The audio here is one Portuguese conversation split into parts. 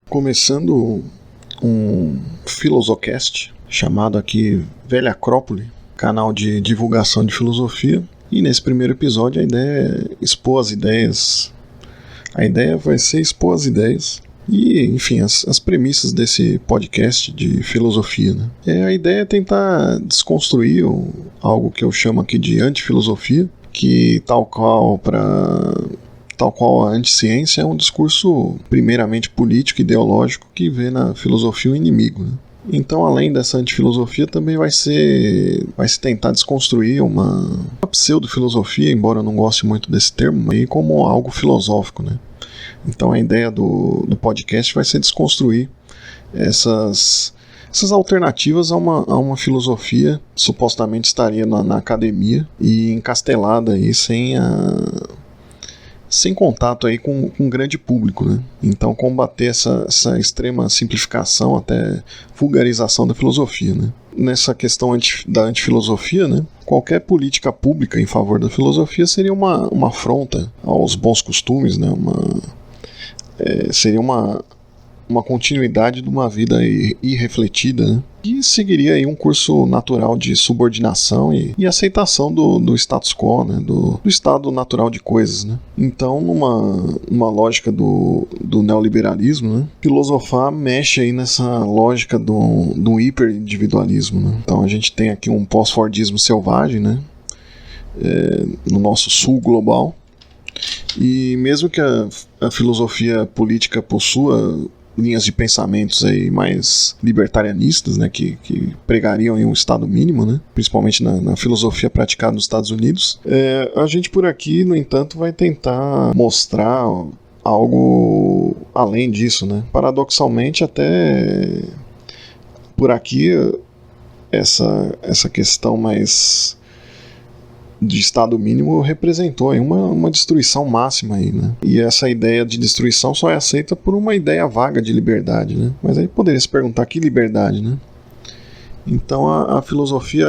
Começando um Filosocast, chamado aqui Velha Acrópole, canal de divulgação de filosofia. E nesse primeiro episódio a ideia é expor as ideias. A ideia vai ser expor as ideias e, enfim, as premissas desse podcast de filosofia, né? A ideia é tentar desconstruir algo que eu chamo aqui de antifilosofia, que tal qual a anticiência é um discurso primeiramente político e ideológico que vê na filosofia um inimigo, né? Então, além dessa antifilosofia, também vai se tentar desconstruir uma pseudo-filosofia, embora eu não goste muito desse termo, aí como algo filosófico, né? Então a ideia do podcast vai ser desconstruir essas alternativas a uma filosofia que supostamente estaria na academia e encastelada aí sem contato aí com um grande público, né? Então combater essa extrema simplificação até vulgarização da filosofia, né? Nessa questão da antifilosofia, né? Qualquer política pública em favor da filosofia seria uma afronta aos bons costumes, né? Seria uma continuidade de uma vida irrefletida, né? E seguiria aí um curso natural de subordinação e aceitação do status quo, né? Do estado natural de coisas, né? Então, numa lógica do neoliberalismo, né? Filosofar mexe aí nessa lógica do hiperindividualismo, né? Então a gente tem aqui um pós-fordismo selvagem, né? No nosso sul global. E mesmo que a filosofia política possua linhas de pensamentos aí mais libertarianistas, né, que pregariam em um estado mínimo, né, principalmente na filosofia praticada nos Estados Unidos, a gente por aqui, no entanto, vai tentar mostrar algo além disso, né. Paradoxalmente, até por aqui, essa questão mais de estado mínimo representou aí uma destruição máxima aí, né? E essa ideia de destruição só é aceita por uma ideia vaga de liberdade, né? Mas aí poderia se perguntar que liberdade, né? Então a filosofia,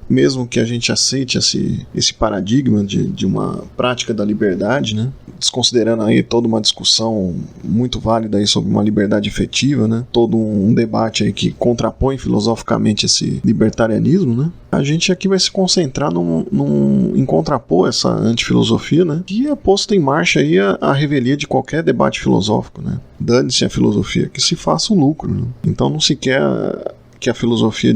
mesmo que a gente aceite esse paradigma de uma prática da liberdade, né? Desconsiderando aí toda uma discussão muito válida aí sobre uma liberdade efetiva, né? Todo um debate aí que contrapõe filosoficamente esse libertarianismo, né? A gente aqui vai se concentrar em contrapor essa antifilosofia, né? Que é posto em marcha aí a revelia de qualquer debate filosófico, né? Dane-se a filosofia, que se faça o lucro, né? Então não se quer que a filosofia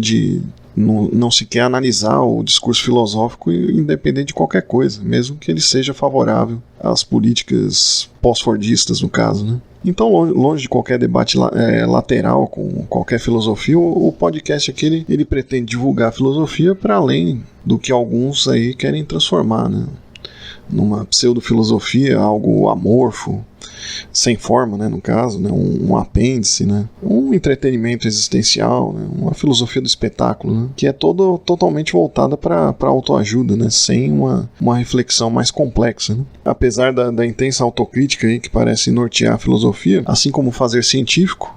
não se quer analisar o discurso filosófico independente de qualquer coisa, mesmo que ele seja favorável às políticas pós-fordistas, no caso, né? Então, longe de qualquer debate lateral com qualquer filosofia, o podcast aqui ele pretende divulgar a filosofia para além do que alguns aí querem transformar, né? Numa pseudo-filosofia, algo amorfo, sem forma, né, no caso, né, um apêndice, né, um entretenimento existencial, né, uma filosofia do espetáculo, né, que é totalmente voltada para autoajuda, né, sem uma reflexão mais complexa, né. Apesar da intensa autocrítica aí que parece nortear a filosofia, assim como o fazer científico,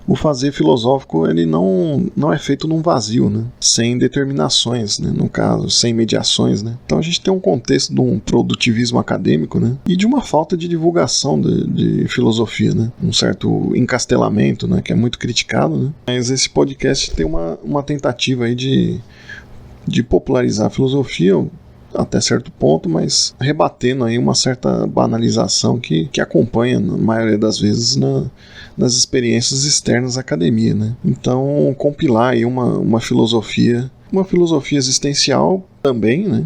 o fazer filosófico ele não é feito num vazio, né? Sem determinações, né? No caso, sem mediações, né? Então a gente tem um contexto de um produtivismo acadêmico, né? E de uma falta de divulgação de filosofia, né? Um certo encastelamento, né? Que é muito criticado, né? Mas esse podcast tem uma tentativa aí de popularizar a filosofia até certo ponto, mas rebatendo aí uma certa banalização que acompanha, na maioria das vezes, nas experiências externas à academia, né? Então, compilar aí uma filosofia existencial também, né?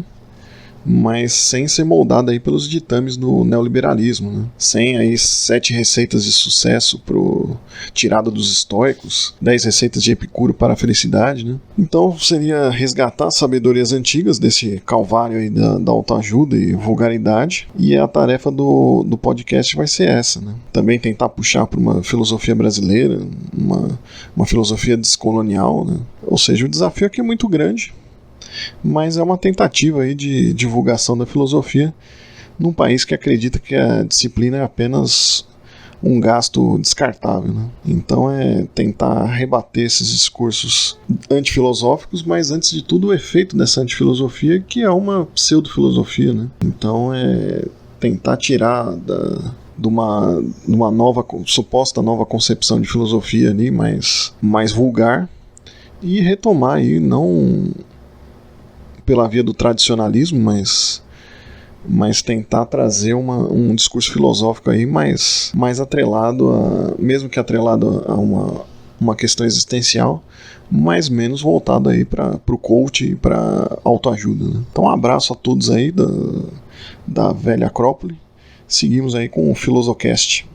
Mas sem ser moldada aí pelos ditames do neoliberalismo, né? Sem aí 7 receitas de sucesso tirada dos estoicos, 10 receitas de Epicuro para a felicidade, né? Então seria resgatar as sabedorias antigas desse calvário aí da autoajuda e vulgaridade, e a tarefa do podcast vai ser essa, né? Também tentar puxar para uma filosofia brasileira, uma filosofia descolonial, né? Ou seja, o desafio aqui é muito grande, mas é uma tentativa aí de divulgação da filosofia num país que acredita que a disciplina é apenas um gasto descartável, né? Então é tentar rebater esses discursos antifilosóficos, mas antes de tudo o efeito dessa antifilosofia, que é uma pseudo-filosofia, né? Então é tentar tirar de uma nova, suposta nova concepção de filosofia ali, mais vulgar, e retomar aí, não pela via do tradicionalismo, mas tentar trazer um discurso filosófico aí mais atrelado, mesmo que atrelado a uma questão existencial, mas menos voltado aí para o coach e para autoajuda, né? Então, um abraço a todos aí da velha Acrópole. Seguimos aí com o Filosocast.